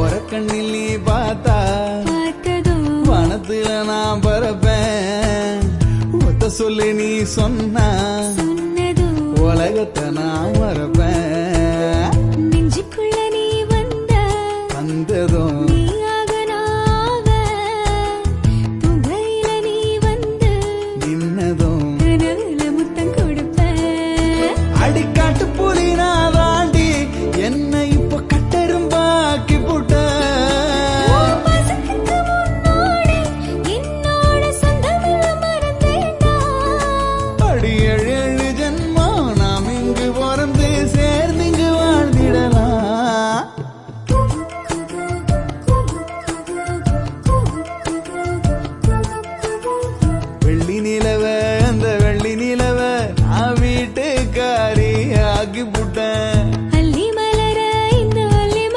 ஒரு கண்ணில் நீ பார்த்தா வனத்துல நான் பறப்பேன். ஒத்த சொல்லி நீ சொன்னா உலகத்தை நான் மறப்பேன். நெஞ்சுக்குள்ள நீ வந்ததும்